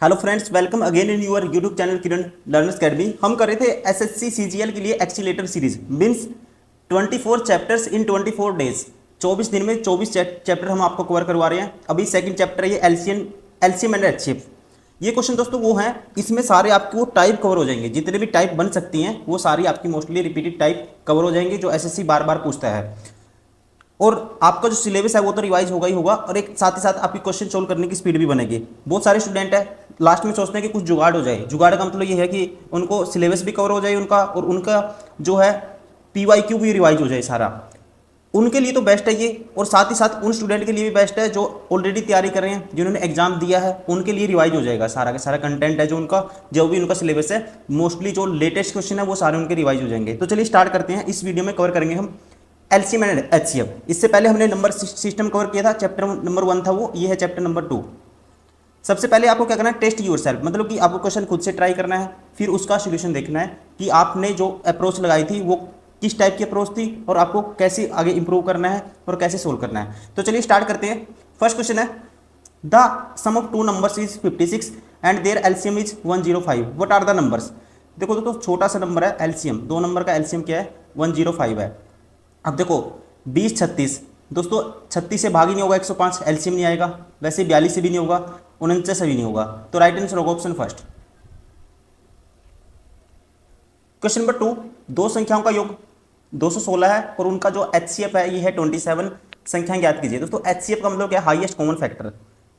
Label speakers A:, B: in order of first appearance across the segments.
A: Hello friends, welcome again in your YouTube channel Kiran learners academy. हम कर रहे थे एसएससी सीजीएल के लिए accelerator series means 24 chapters in 24 days. 24 दिन में 24 चैप्टर हम आपको कवर करवा रहे हैं। अभी सेकंड चैप्टर है ये एलसीएम एंड एचसीएफ। ये क्वेश्चन दोस्तों वो हैं, इसमें सारे आपको टाइप कवर हो जाएंगे, जितने भी टाइप बन सकती हैं वो सारी आपकी मोस्टली रिपीटेड टाइप कवर हो जाएंगे जो एसएससी बार बार पूछता है। और आपका जो सिलेबस है वो तो रिवाइज होगा ही होगा, और एक साथ ही साथ आपकी क्वेश्चन सोल्व करने की स्पीड भी बनेगी। बहुत सारे स्टूडेंट है लास्ट में सोचते हैं कि कुछ जुगाड़ हो जाए। जुगाड़ का मतलब ये है कि उनको सिलेबस भी कवर हो जाए उनका, और उनका जो है पीवाईक्यू भी रिवाइज हो जाए सारा। उनके लिए तो बेस्ट है ये, और साथ ही साथ उन स्टूडेंट के लिए भी बेस्ट है जो ऑलरेडी तैयारी कर रहे हैं, जिन्होंने एग्जाम दिया है, उनके लिए रिवाइज हो जाएगा सारा का सारा कंटेंट है जो उनका, जो भी उनका सिलेबस है। मोस्टली जो लेटेस्ट क्वेश्चन है वो सारे उनके रिवाइज हो जाएंगे। तो चलिए स्टार्ट करते हैं। इस वीडियो में कवर करेंगे हम एलसीएम एंड एचसीएफ। इससे पहले हमने नंबर सिस्टम कवर किया था, चैप्टर नंबर 1 था वो, ये है चैप्टर नंबर 2। सबसे पहले आपको क्या करना है, टेस्ट यूर सेल्फ, मतलब कि आपको क्वेश्चन खुद से ट्राई करना है, फिर उसका सोल्यूशन देखना है कि आपने जो अप्रोच लगाई थी वो किस टाइप की अप्रोच थी, और आपको कैसे आगे इंप्रूव करना है और कैसे सोल्व करना है। तो चलिए स्टार्ट करते हैं। फर्स्ट क्वेश्चन है, the sum of two numbers is 56 and their LCM is 105, what are the numbers. देखो दोस्तों, छोटा सा नंबर है एलसीएम, दो नंबर का एलसीएम क्या है, 105 है। अब देखो 20 36, दोस्तों 36 से भाग ही नहीं होगा 105, एलसीएम नहीं आएगा। वैसे 42 से भी नहीं होगा, 49 से भी नहीं होगा। तो राइट आंसर होगा ऑप्शन फर्स्ट। क्वेश्चन नंबर 2, दो संख्याओं का योग 216 है और उनका जो एचसीएफ है ये है 27। संख्याएं ज्ञात कीजिए। दोस्तों एचसीएफ का मतलब क्या है, हाईएस्ट कॉमन फैक्टर,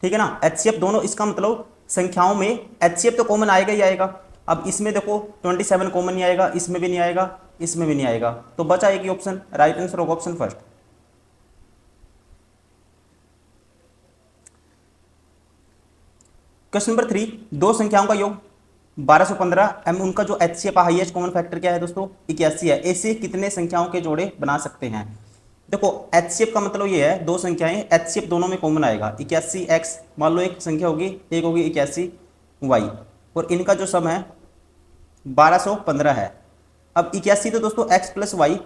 A: ठीक है ना। एचसीएफ दोनों, इसका मतलब संख्याओं में एचसीएफ तो कॉमन आएगा ही आएगा। अब इसमें देखो 27 कॉमन नहीं आएगा, इसमें भी नहीं आएगा, इसमें भी नहीं आएगा, तो बचा एक ही ऑप्शन। राइट आंसर होगा ऑप्शन फर्स्ट। क्वेश्चन नंबर 3, दो संख्याओं का योग 1215 एम, उनका जो एचसीएफ हाईएस्ट कॉमन फैक्टर क्या है दोस्तों, 81 है। ऐसे कितने संख्याओं के जोड़े बना सकते हैं। देखो एचसीएफ का मतलब ये है, दो संख्याएं एचसीएफ दोनों में कॉमन आएगा। 81x मान लो एक संख्या होगी, एक होगी 81y, और इनका जो सम है 1215 है। अब 81 तो दोस्तों x प्लस वाई,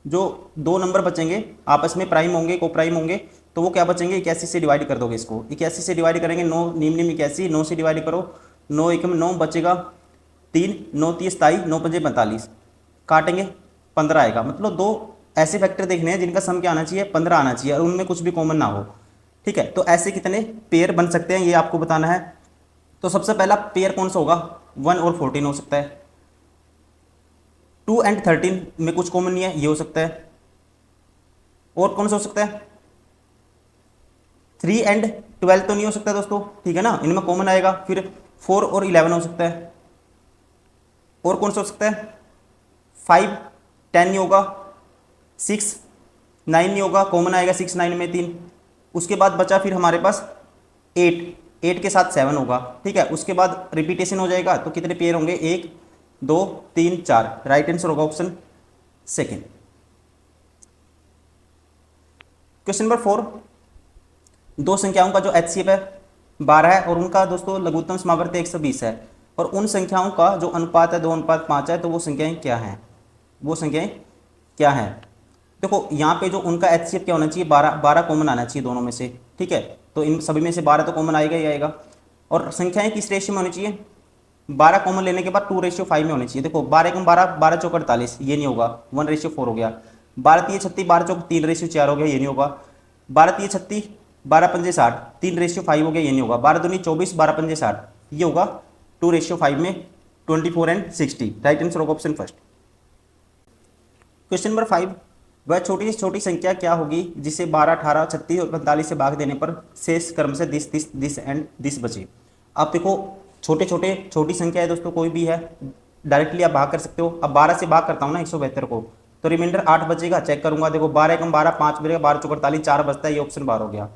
A: जो दो नंबर बचेंगे आपस में प्राइम होंगे, को प्राइम होंगे, तो वो क्या बचेंगे, 81 से डिवाइड कर दोगे इसको। 81 से डिवाइड करेंगे 9 निम निम 81, 9 से डिवाइड करो, 9 एकम 9 बचेगा 3, 9 30 27, 9 पंजे 45, काटेंगे 15 आएगा। मतलब दो ऐसे फैक्टर देखने हैं जिनका सम क्या आना चाहिए, 15 आना चाहिए, और उनमें कुछ भी कॉमन ना हो, ठीक है। तो ऐसे कितने पेयर बन सकते हैं ये आपको बताना है। तो सबसे पहला पेयर कौन सा होगा, 1 और 14 हो सकता है। 2 एंड 13 में कुछ कॉमन नहीं है, ये हो सकता है। और कौन सा हो सकता है, 3 एंड 12 तो नहीं हो सकता दोस्तों, ठीक है ना, इनमें कॉमन आएगा। फिर 4 और 11 हो सकता है। और कौन सा हो सकता है, 5 10 नहीं होगा, 6 9 नहीं होगा, कॉमन आएगा 6 9 में 3। उसके बाद बचा फिर हमारे पास 8, 8 के साथ 7 होगा, ठीक है। उसके बाद रिपीटेशन हो जाएगा, तो कितने पेयर होंगे, 1 2 3 4। राइट आंसर होगा ऑप्शन सेकेंड। क्वेश्चन नंबर 4, दो संख्याओं का जो एचसीएफ है 12 है और उनका दोस्तों लघुत्तम समावर्त 120 है, और उन संख्याओं का जो अनुपात है 2:5 है, तो वो संख्याएं क्या हैं, वो संख्याएं क्या हैं। देखो यहाँ पे जो उनका एचसीएफ क्या होना चाहिए, 12 कॉमन आना चाहिए दोनों में से, ठीक है। तो इन सभी में से 12 तो कॉमन आएगा ही आएगा। और संख्याएं किस रेशियो में होनी चाहिए, 12 कॉमन लेने के बाद 2:5 में होनी चाहिए। देखो 12 कम 12, 12 चौक 48, ये नहीं होगा, 1:4 हो गया। 12 तीय 36, 12 चौक 3:4 हो गया, ये नहीं होगा। 12 तीय 36, 12 पंजे 60, 3:5 हो गया, ये नहीं होगा। 12 दूनी 24, 12 पंजे 60, ये होगा 2:5 में 24 एंड 60। राइट आंसर होगा ऑप्शन फर्स्ट। क्वेश्चन नंबर 5, वह छोटी से छोटी संख्या क्या होगी जिसे 12 18 36 और 45 से भाग देने पर शेष क्रम से 10 30 10 एंड 10 बचे। आप देखो छोटी संख्या है दोस्तों, कोई भी है, डायरेक्टली आप भाग कर सकते हो। अब 12 से भाग करता हूँ ना 172 को, तो रिमाइंडर 8 बचेगा। चेक करूंगा, देखो 12 कम 12 5 बचेगा, 12 चौक 48, 4 बचता है, ये ऑप्शन 12 हो गया।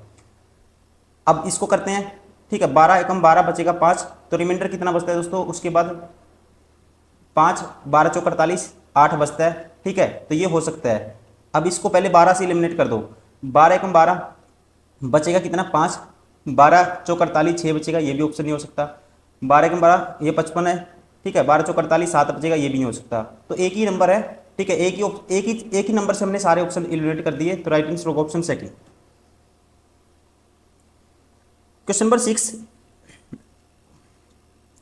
A: अब इसको करते हैं, ठीक है। 12 एकम 12 बचेगा 5, तो रिमाइंडर कितना बचता है दोस्तों, उसके बाद 5, 12 चौक 48, 8 बचता है, ठीक है। तो ये हो सकता है। अब इसको पहले 12 से एलिमिनेट कर दो, 12 एकम 12 बचेगा कितना 5, 12 चौक 48, 6 बचेगा, ये भी ऑप्शन नहीं हो सकता। 12 एकम 12 ये 55 है, ठीक है। 12 चौक 48, 7 बचेगा, ये भी नहीं हो सकता। तो एक ही नंबर है, ठीक है। एक ही नंबर से हमने सारे ऑप्शन एलिमिनेट कर दिए, तो राइट आंसर होगा ऑप्शन सेकंड। क्वेश्चन नंबर 6,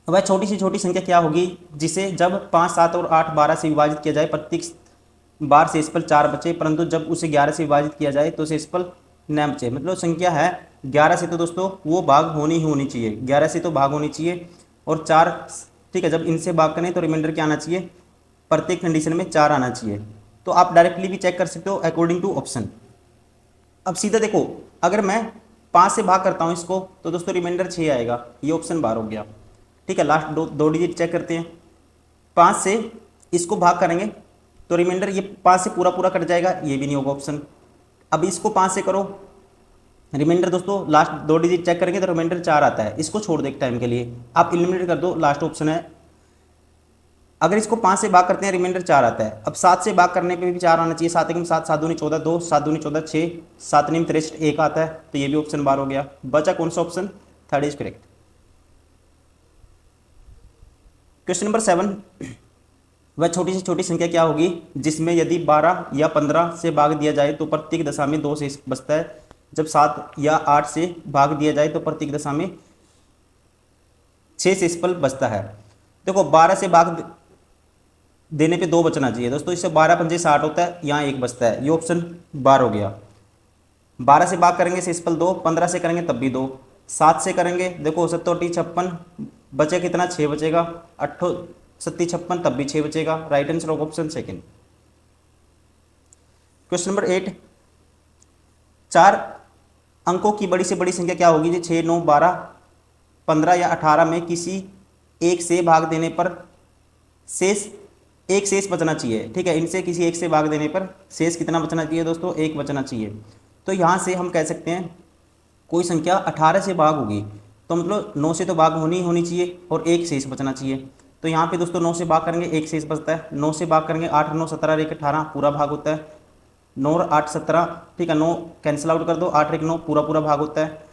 A: वह छोटी से छोटी संख्या क्या होगी जिसे जब 5, 7 और 8, 12 से विभाजित किया जाए प्रत्येक बार शेषफल 4 बचे, परंतु जब उसे 11 से विभाजित किया जाए तो शेषफल न बचे। मतलब संख्या है 11 से, तो दोस्तों वो भाग होनी ही होनी चाहिए, 11 से तो भाग होनी चाहिए, और 4, ठीक है, जब इनसे भाग करें तो रिमाइंडर क्या आना चाहिए, प्रत्येक कंडीशन में 4 आना चाहिए। तो आप डायरेक्टली भी चेक कर सकते हो अकॉर्डिंग टू ऑप्शन। अब सीधा देखो, अगर मैं 5 से भाग करता हूँ इसको तो दोस्तों रिमाइंडर 6 आएगा, ये ऑप्शन बार हो गया। ठीक है, लास्ट दो डिजिट चेक करते हैं। 5 से इसको भाग करेंगे तो रिमाइंडर ये 5 से पूरा पूरा कट जाएगा, ये भी नहीं होगा ऑप्शन। अब इसको 5 से करो, रिमाइंडर दोस्तों लास्ट 2 डिजिट चेक करेंगे तो रिमाइंडर 4 आता है, इसको छोड़ दो एक टाइम के लिए, आप एलिमिनेट कर दो, लास्ट ऑप्शन है। अगर इसको 5 से भाग करते हैं रिमाइंडर 4 आता है। अब 7 से भाग करने पे भी 4 आना चाहिए, 7 एकम 7, 7 दूनी 14, 2, 7 दूनी 14, 6, 7 नीम 63, 1 आता है, तो ये भी ऑप्शन बार हो गया। बचा कौन सा option, third is correct. Question number 7, वह छोटी से छोटी संख्या क्या होगी जिसमें यदि 12 या 15 से भाग दिया जाए तो प्रत्येक दशा में 2 शेष बचता है, जब 7 या 8 से भाग दिया जाए तो प्रत्येक दशा में 6 शेषफल बचता है। देखो 12 से भाग देने पे 2 बचना चाहिए दोस्तों, इससे 12 पंजे 60 होता है, यहाँ 1 बचता है, ये ऑप्शन बार हो गया। 12 से भाग करेंगे शेषफल 2, 15 से करेंगे तब भी 2, 7 से करेंगे देखो 7 56, बचे कितना, 6 बचेगा, 8 7 56 तब भी 6 बचेगा, right answer of option second. Question number 8, 4 अंकों की बड़ी से बड़ी संख्या क्या होगी जो 6, 9, 12, 15 या 18 में किसी एक से भाग देने पर शेष एक शेष बचना चाहिए। ठीक है, इनसे किसी एक से भाग देने पर शेष कितना बचना चाहिए दोस्तों, 1 बचना चाहिए। तो यहाँ से हम कह सकते हैं कोई संख्या 18 से भाग होगी तो मतलब 9 से तो भाग होनी चाहिए और 1 शेष बचना चाहिए। तो यहाँ पे दोस्तों 9 से भाग करेंगे 1 शेष बचता है, 9 से भाग करेंगे 8, 9, 17, 1, 18 पूरा भाग होता है, 9 और 8 17, ठीक है, 9 कैंसिल आउट कर दो, 8 1 9 पूरा पूरा भाग होता है,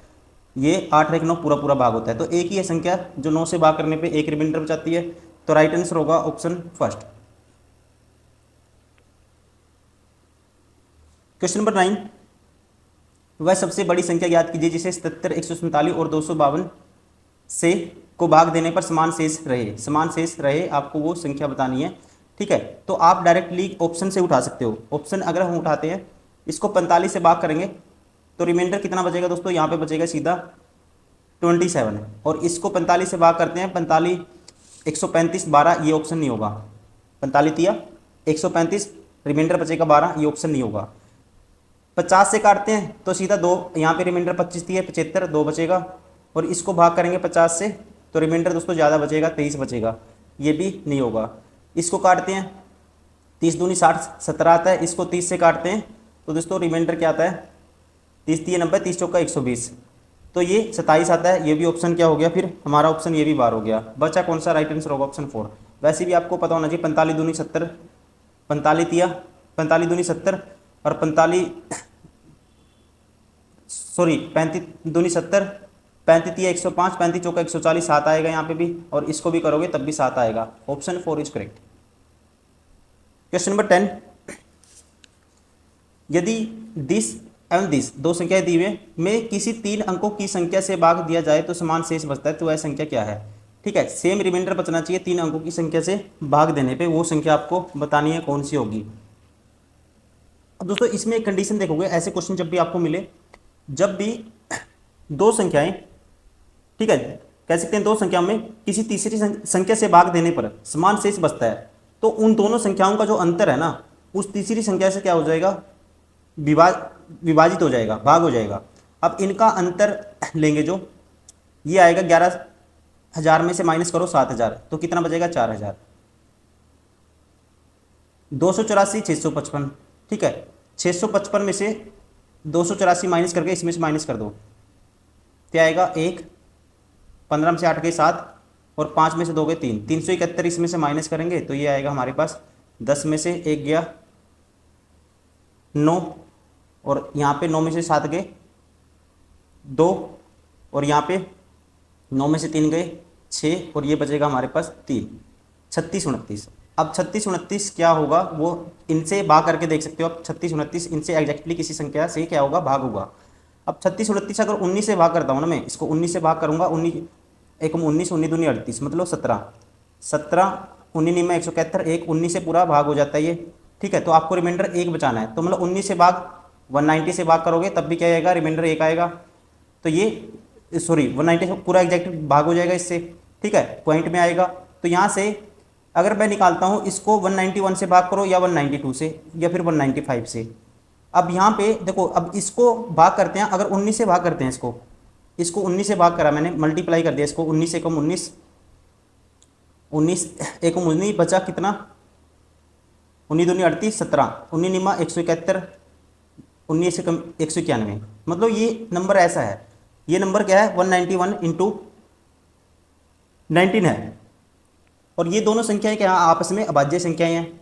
A: ये 8 1 9 पूरा पूरा भाग होता है। तो एक ही है संख्या जो 9 से भाग करने पर 1 रिमाइंडर बचाती है, तो राइट आंसर होगा ऑप्शन फर्स्ट। क्वेश्चन नंबर 9, वह सबसे बड़ी संख्या ज्ञात कीजिए जिसे 77, 147 और 252 से को भाग देने पर समान शेष रहे, आपको वो संख्या बतानी है। ठीक है, तो आप डायरेक्टली ऑप्शन से उठा सकते हो। ऑप्शन अगर हम उठाते हैं, इसको 45 से भाग करेंगे तो रिमाइंडर कितना बचेगा दोस्तों, यहाँ पे बचेगा सीधा 27, और इसको 45 से भाग करते हैं 45, 135, 12, ये ऑप्शन नहीं होगा, 45 दिया 135, रिमाइंडर बचेगा 12, ये ऑप्शन नहीं होगा। 50 से काटते हैं तो सीधा 2, यहाँ पे रिमाइंडर 25 दिया 75, 2 बचेगा, और इसको भाग करेंगे 50 से तो रिमाइंडर दोस्तों ज़्यादा बचेगा, 23 बचेगा, ये भी नहीं होगा। इसको काटते हैं 30 दूनी 60, 17 आता है, इसको 30 से काटते हैं तो दोस्तों रिमाइंडर क्या आता है, 30 3 90, 30 चौका 120, तो ये 27 आता है, ये भी ऑप्शन क्या हो गया, फिर हमारा ऑप्शन ये भी बार हो गया। बचा कौन सा, राइट आंसर होगा ऑप्शन 4। वैसे भी आपको पता होना चाहिए 45 दूनी 70, 45 दिया 45 दूनी 70 और 35 दूनी 70, 35 दिया 105, 35 चौका 140, 7 आएगा यहाँ पे भी, और इसको भी करोगे तब भी 7 आएगा, option 4 is correct. Question number 10, यदि दिस एवं दिस 2 संख्याएं दी हुए में किसी 3 अंकों की संख्या से भाग दिया जाए तो समान शेष बचता है, तो वह संख्या क्या है। ठीक है, सेम रिमाइंडर बचना चाहिए 3 अंकों की संख्या से भाग देने पे, वो संख्या आपको बतानी है कौन सी होगी। अब दोस्तों इसमें एक कंडीशन देखोगे, ऐसे क्वेश्चन जब भी आपको मिले, जब भी 2 संख्याएं, ठीक है, कह सकते हैं 2 संख्याओं में किसी तीसरी संख्या से भाग देने पर समान शेष बचता है, तो उन दोनों संख्याओं का जो अंतर है ना, उस तीसरी संख्या से क्या हो जाएगा, विभाजित हो जाएगा, भाग हो जाएगा। अब इनका अंतर लेंगे, जो ये आएगा 11,000 में से माइनस करो 7,000, तो कितना बचेगा 4,000, 284, 655, ठीक है, 655 में से 284 माइनस करके इसमें से माइनस कर दो, क्या आएगा 1, 15 में से 8 गए 7 और 5 में से 2 गए 3, 371 इसमें से माइनस करेंगे तो ये आएगा हमारे पास 10 में से 1 गया 9, और यहाँ पे 9 में से 7 गए 2, और यहाँ पे 9 में से 3 गए 6, और ये बचेगा हमारे पास 3, 36 29। अब 36 29 क्या होगा, वो इनसे भाग करके देख सकते हो आप, 36 29 इनसे एग्जैक्टली किसी संख्या से क्या होगा, भाग होगा। अब 36 29 अगर 19 से भाग करता हूँ ना, मैं इसको 19 से भाग करूँगा, 19 एक 19, 19 दूनी 38, मतलब 17, 17 19 निमा 171, एक 19 से पूरा भाग हो जाता है ये, ठीक है। तो आपको रिमाइंडर एक बचाना है, तो मतलब 19 से भाग 190 से भाग करोगे तब भी क्या आएगा, रिमाइंडर एक आएगा। तो ये सॉरी 190 से पूरा एग्जैक्ट भाग हो जाएगा इससे, ठीक है, पॉइंट में आएगा। तो यहाँ से अगर मैं निकालता हूँ इसको 191 से भाग करो या 192 से या फिर 195 से। अब यहाँ पे देखो, अब इसको भाग करते हैं, अगर 19 से भाग करते हैं इसको, इसको 19 से भाग करा मैंने, मल्टीप्लाई कर दिया इसको, 19 एकम 19, 19 एकम 19 बचा कितना, 19 दूनी 38, 17, 19 निमा 171, 19 एकम 191, मतलब ये नंबर ऐसा है, ये नंबर क्या है 191 इंटू 19 है। और ये दोनों संख्याएं क्या आपस में अभाज्य संख्याएं हैं।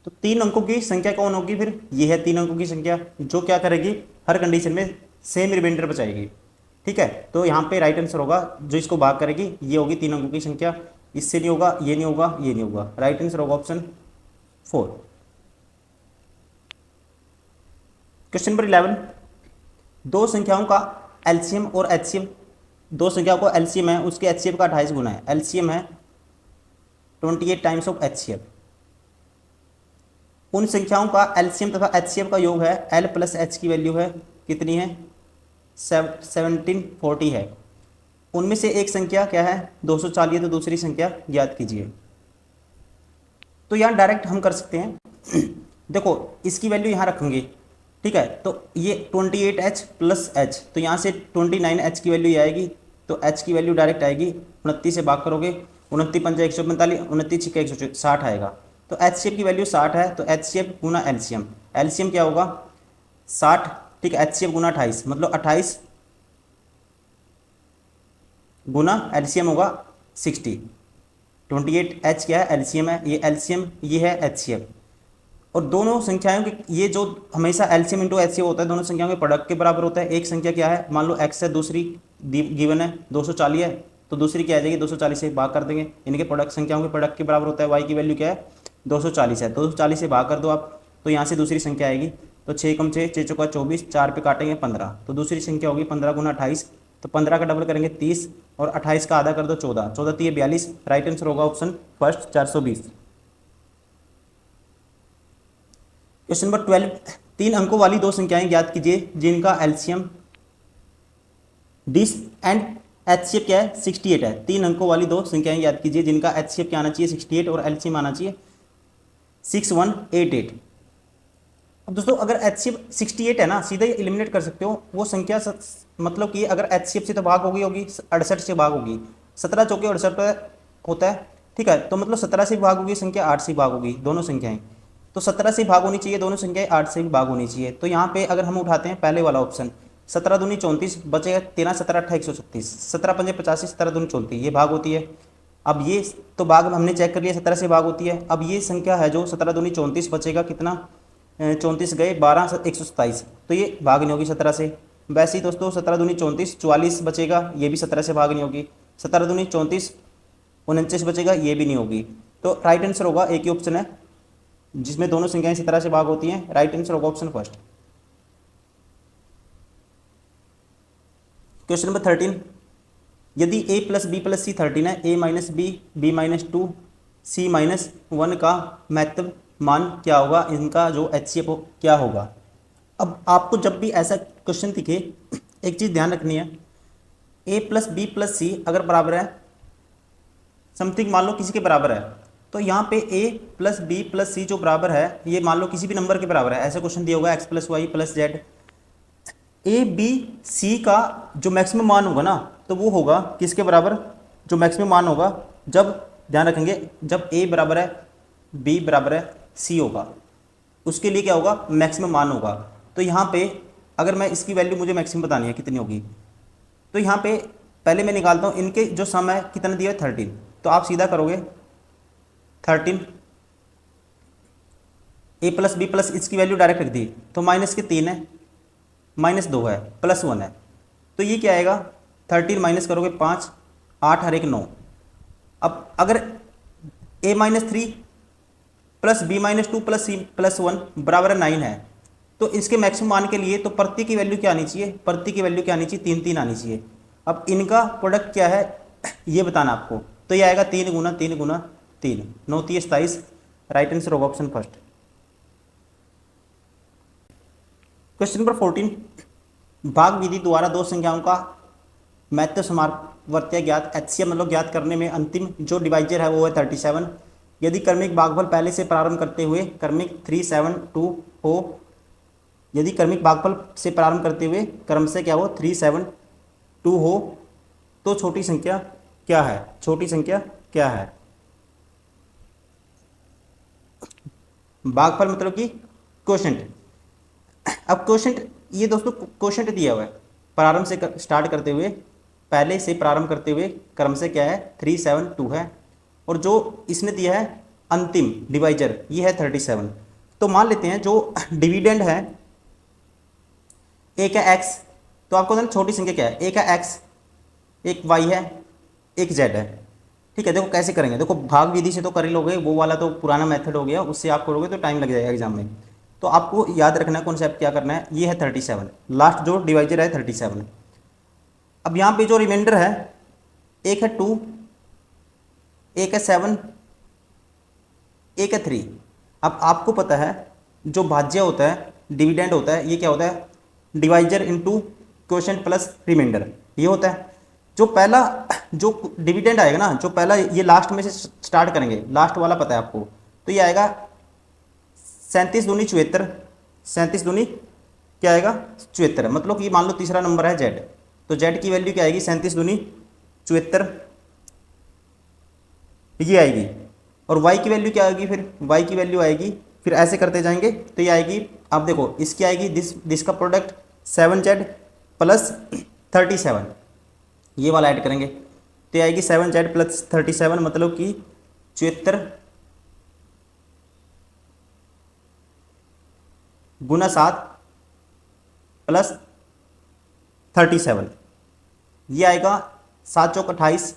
A: तो 3 अंकों की संख्या कौन होगी फिर, ये है 3 अंकों की संख्या जो क्या करेगी, हर कंडीशन में सेम रिमाइंडर बचाएगी, ठीक है। तो यहाँ पे राइट आंसर होगा, जो इसको भाग करेगी ये होगी 3 अंकों की संख्या, इससे नहीं होगा, ये नहीं होगा, ये नहीं होगा, राइट आंसर होगा ऑप्शन 4। क्वेश्चन नंबर 11, दो संख्याओं का एलसीएम और एचसीएफ, दो संख्याओं को एलसीएम है उसके एचसीएफ का 28 गुना है, एलसीएम है 28 टाइम्स ऑफ एचसीएफ। उन संख्याओं का एलसीएम तथा एचसीएफ का योग है, एल प्लस एच की वैल्यू है कितनी है 1740 है। उनमें से एक संख्या क्या है 240 है, तो दूसरी संख्या ज्ञात कीजिए। तो यहाँ डायरेक्ट हम कर सकते हैं देखो इसकी वैल्यू यहाँ रखेंगे, ठीक है। तो ये 28h प्लस एच, तो यहाँ से 29h की वैल्यू ये आएगी, तो h की वैल्यू डायरेक्ट आएगी 29 से भाग करोगे, 29 पंजा 145, 29 छिक्का 160 आएगा। तो एचसीएफ की वैल्यू 60 है, तो एचसीएफ गुना एलसीएम, एलसीएम क्या होगा 60, ठीक है, एचसीएफ गुना 28, मतलब 28 गुना एलसीएम होगा 60। 28h क्या है एलसीएम है, ये एलसीएम ये है एचसीएफ। और दोनों संख्याओं के ये जो हमेशा एलसीएम इंटू एचसीएफ होता है, दोनों संख्याओं के प्रोडक्ट के बराबर होता है। एक संख्या क्या है, मान लो x है, दूसरी गिवन है 240 है, तो दूसरी क्या आ जाएगी 240 से भाग कर देंगे, इनके प्रोडक्ट संख्याओं के प्रोडक्ट के बराबर होता है। y की वैल्यू क्या है 240 है, 240 से भाग कर दो आप, तो यहाँ से दूसरी संख्या आएगी, तो 6 कम 6, 6 चौका 24, 4 पे काटेंगे 15, तो दूसरी संख्या होगी 15 गुना 28, तो 15 का डबल करेंगे 30 और 28 का आधा कर दो 14, 14 3 42, राइट आंसर होगा ऑप्शन फर्स्ट 420। क्वेश्चन नंबर 12, 3 अंकों वाली दो संख्याएं ज्ञात कीजिए जिनका एलसीएम डिस एंड एचसीएफ क्या है 68 है। 3 अंकों वाली दो संख्याएं याद कीजिए जिनका एचसीएफ क्या आना चाहिए 68 और एलसीएम आना चाहिए 6188। अब दोस्तों अगर एचसीएफ 68 है ना, सीधे एलिमिनेट कर सकते हो वो संख्या मतलब कि अगर एचसीएफ से तो भाग होगी 68 से भाग होगी, 17 चौके 68 होता है, ठीक है। तो मतलब 17 से भाग होगी संख्या, 8 से भाग होगी दोनों संख्याएं, तो 17 से भाग होनी चाहिए दोनों संख्याएं, 8 से भी भाग होनी चाहिए। तो यहाँ पे अगर हम उठाते हैं पहले वाला ऑप्शन, 17 दूनी 34 बचेगा 13, 17 8 136, 17 पंजे 85, 17 दूनी 34, ये भाग होती है। अब ये तो भाग हमने चेक कर लिया 17 से भाग होती है। अब ये संख्या है जो 17 दूनी 34 बचेगा कितना 34 गए 12 127, तो ये भाग नहीं होगी 17 से। वैसे ही दोस्तों 17 दूनी 34 44 बचेगा, ये भी 17 से भाग नहीं होगी। 17 दूनी 34 49 बचेगा, ये भी नहीं होगी। तो राइट आंसर होगा एक ही ऑप्शन है जिसमें दोनों संख्याएं 17 से भाग होती हैं, राइट आंसर होगा ऑप्शन फर्स्ट। क्वेश्चन नंबर 13, यदि a plus B plus C 13 है, a minus B B minus 2 C minus 1 का महत्व मान क्या होगा, इनका जो एचसीएफ क्या होगा। अब आपको जब भी ऐसा क्वेश्चन दिखे एक चीज़ ध्यान रखनी है, a प्लस बी प्लस सी अगर बराबर है समथिंग, मान लो किसी के बराबर है, तो यहाँ पे a प्लस बी प्लस सी जो बराबर है ये मान लो किसी भी नंबर के बराबर है, ऐसा क्वेश्चन दिया होगा x plus Y plus Z, A B C का जो मैक्सिमम मान होगा ना तो वो होगा किसके बराबर, जो मैक्सिमम मान होगा जब, ध्यान रखेंगे जब a बराबर है b बराबर है c होगा, उसके लिए क्या होगा मैक्सिमम मान होगा। तो यहाँ पे अगर मैं इसकी वैल्यू मुझे मैक्सिमम बतानी है कितनी होगी, तो यहाँ पे पहले मैं निकालता हूँ इनके जो सम है कितना दिया है 13, तो आप सीधा करोगे 13 a प्लस बी प्लस इसकी वैल्यू डायरेक्ट रख दी, तो माइनस के 3 है माइनस 2 है प्लस 1 है, तो ये क्या आएगा 13 माइनस करोगे 5, 8 हर एक 9। अब अगर a minus 3 plus B minus 2 plus C plus 1 बराबर है 9 है, तो इसके मैक्सिमम मान के लिए तो प्रति की वैल्यू क्या आनी चाहिए, प्रति की वैल्यू क्या आनी चाहिए 3 3 आनी चाहिए। अब इनका प्रोडक्ट क्या है ये बताना आपको। तो ये आएगा 3 गुना 3 गुना 3, 9 3 27। राइट आंसर होगा ऑप्शन फर्स्ट। क्वेश्चन नंबर 14, भाग विधि द्वारा दो संख्याओं का मैथ्य समावर्त्य ज्ञात, एचसीएम मतलब ज्ञात करने में अंतिम जो डिवाइजर है वो है 37। यदि क्रमिक भागफल पहले से प्रारंभ करते हुए क्रमिक 372 हो, यदि क्रमिक भागफल से प्रारंभ करते हुए क्रम से क्या हो 372 हो, तो छोटी संख्या क्या है? छोटी संख्या क्या है? भागफल मतलब कि क्वोशंट। अब क्वोशंट, ये दोस्तों क्वोशंट दिया हुआ है, प्रारंभ से स्टार्ट करते हुए, पहले से प्रारंभ करते हुए क्रम से क्या है 372 है, और जो इसने दिया है अंतिम डिवाइजर ये है 37। तो मान लेते हैं जो डिविडेंड है, एक है x, तो आपको ना छोटी संख्या क्या है, एक है x, एक y है, एक z है। ठीक है, देखो कैसे करेंगे, देखो भाग विधि से तो कर ही लोगे, वो वाला तो पुराना मेथड हो गया, उससे आप करोगे तो टाइम लग जाएगा एग्जाम में। तो आपको याद रखना है कॉन्सेप्ट क्या करना है, ये है 37, लास्ट जो डिवाइजर है 37। अब यहाँ पे जो रिमाइंडर है, एक है 2, एक है 7, एक है 3। अब आपको पता है जो भाज्य होता है, डिविडेंड होता है, ये क्या होता है, divisor into quotient plus remainder, ये होता है। जो पहला जो डिविडेंड आएगा ना, जो पहला, ये लास्ट में से स्टार्ट करेंगे, लास्ट वाला पता है आपको, तो ये आएगा 37 दूनी 74, 37 दूनी क्या आएगा 74, मतलब कि मान लो तीसरा नंबर है जेड, तो जेड की वैल्यू क्या आएगी 37 दूनी 74 ये आएगी। और वाई की वैल्यू क्या आएगी, फिर वाई की वैल्यू आएगी, फिर ऐसे करते जाएंगे तो ये आएगी, आप देखो इसकी आएगी दिस का प्रोडक्ट 7z प्लस 37, ये वाला ऐड करेंगे तो ये आएगी 7z प्लस 37, मतलब कि 74 गुना 7 प्लस 37, ये आएगा 7 चौक 28,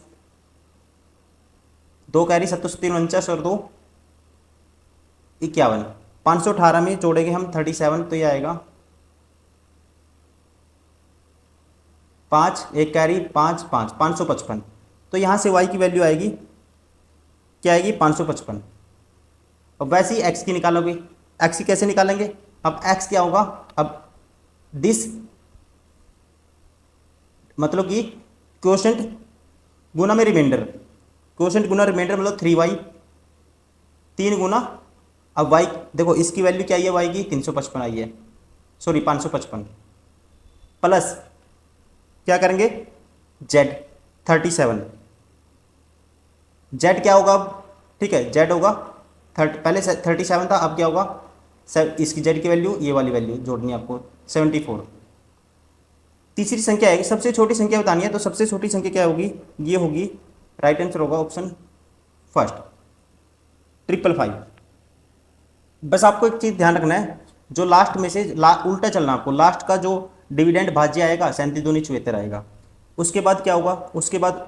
A: 2 कैरी 7 3 49 और 2 51, 518 में जोड़ेंगे हम 37, तो ये आएगा 5 1 कैरी 5 5 555। तो यहाँ से y की वैल्यू आएगी क्या आएगी 555। अब वैसे ही x की निकालोगे, x की कैसे निकालेंगे, अब x क्या होगा, अब दिस मतलब कि क्वोशंट गुना में रिमाइंडर, क्वोशंट गुना रिमाइंडर मतलब 3y, 3 गुना, अब y देखो इसकी वैल्यू क्या आई है, y की 355 आई है, सॉरी 555, प्लस क्या करेंगे z 37, z क्या होगा अब, ठीक है z होगा 30, पहले 37 था, अब क्या होगा इसकी z की वैल्यू, ये वाली वैल्यू जोड़नी है आपको 74। तीसरी संख्या है, सबसे छोटी संख्या बतानी है, तो सबसे छोटी संख्या क्या होगी, ये होगी, राइट आंसर होगा ऑप्शन फर्स्ट 555। बस आपको एक चीज़ ध्यान रखना है, जो लास्ट में से उल्टा चलना आपको, लास्ट का जो डिविडेंड भाज्य आएगा 37 दूनी 74 आएगा, उसके बाद क्या होगा, उसके बाद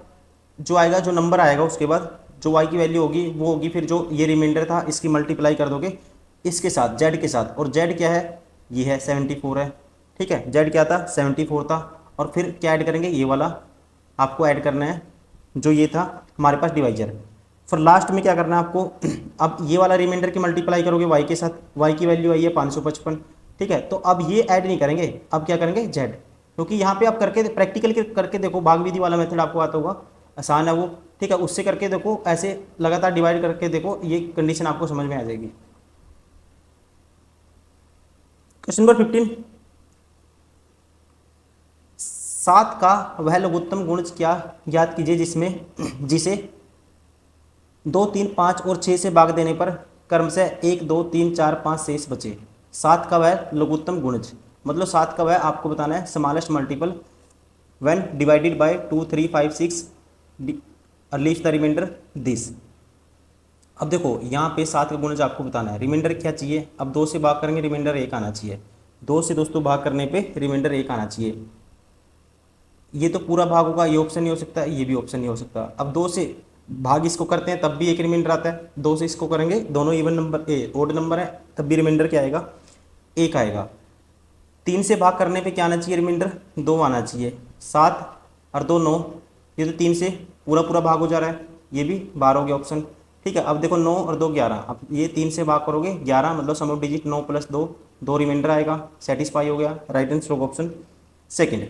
A: जो आएगा, जो नंबर आएगा, उसके बाद जो y की वैल्यू होगी वो होगी, फिर जो ये रिमाइंडर था इसकी मल्टीप्लाई कर दोगे इसके साथ z के साथ, और z क्या है, ये है 74 है, ठीक है, z क्या था 74 था, और फिर क्या ऐड करेंगे, ये वाला आपको ऐड करना है जो ये था हमारे पास डिवाइजर। फिर लास्ट में क्या करना है आपको, अब ये वाला रिमाइंडर की मल्टीप्लाई करोगे y के साथ, y की वैल्यू आई है 555, ठीक है, तो अब ये ऐड नहीं करेंगे, अब क्या करेंगे z, क्योंकि यहाँ पे आप करके प्रैक्टिकल करके देखो, भाग विधि वाला मेथड आपको आता होगा, आसान है वो, ठीक है, उससे करके देखो, ऐसे लगातार डिवाइड करके देखो, ये कंडीशन आपको समझ में आ जाएगी। क्वेश्चन नंबर 15, 7 का वह लघुत्तम गुणज क्या ज्ञात कीजिए जिसे 2 3 5 और 6 से भाग देने पर क्रम से 1 2 3 4 5 शेष बचे। 7 का वह लघुत्तम गुणज मतलब 7 का वह आपको बताना है smallest multiple when divided by 2 3 5 6 leaves the remainder this. अब देखो यहाँ पे 7 का गुणज आपको बताना है, रिमाइंडर क्या चाहिए, अब 2 से भाग करेंगे रिमाइंडर 1 आना चाहिए, 2 से दोस्तों भाग करने पे रिमाइंडर 1 आना चाहिए, ये तो पूरा भाग होगा, ये ऑप्शन नहीं हो सकता, ये भी ऑप्शन नहीं हो सकता। अब 2 से भाग इसको करते हैं तब भी एक रिमाइंडर आता है, 2 से इसको करेंगे, दोनों इवन नंबर ओड नंबर है, तब भी रिमाइंडर क्या आएगा 1 आएगा। 3 से भाग करने पे क्या आना चाहिए, रिमाइंडर 2 आना चाहिए, 7 और 2 9, ये तो 3 से पूरा पूरा भाग हो जा रहा है, ये भी बाहर हो गया ऑप्शन। ठीक है, अब देखो 9 और 2 11, अब ये 3 से भाग करोगे 11 मतलब सम ऑफ डिजिट 9 + 2, 2 रिमाइंडर आएगा, सेटिस्फाई हो गया, राइट आंसर ऑप्शन सेकेंड।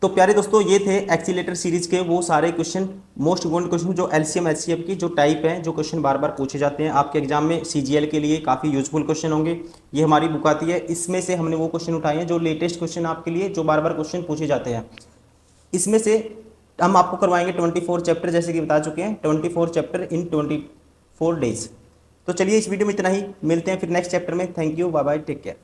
A: तो प्यारे दोस्तों ये थे एक्सीलेटर सीरीज के वो सारे क्वेश्चन, मोस्ट इम्पोर्टेंट क्वेश्चन जो एलसीएम एचसीएफ की जो टाइप है, जो क्वेश्चन बार बार पूछे जाते हैं आपके एग्जाम में, सीजीएल के लिए काफ़ी यूजफुल क्वेश्चन होंगे। ये हमारी बुक आती है, इसमें से हमने वो क्वेश्चन उठाए हैं जो लेटेस्ट क्वेश्चन आपके लिए जो बार बार क्वेश्चन पूछे जाते हैं। इसमें से हम आपको करवाएंगे 24 चैप्टर, जैसे कि बता चुके हैं 24 चैप्टर इन 24 डेज। तो चलिए इस वीडियो में इतना ही, मिलते हैं फिर नेक्स्ट चैप्टर में। Thank you, bye bye, take care.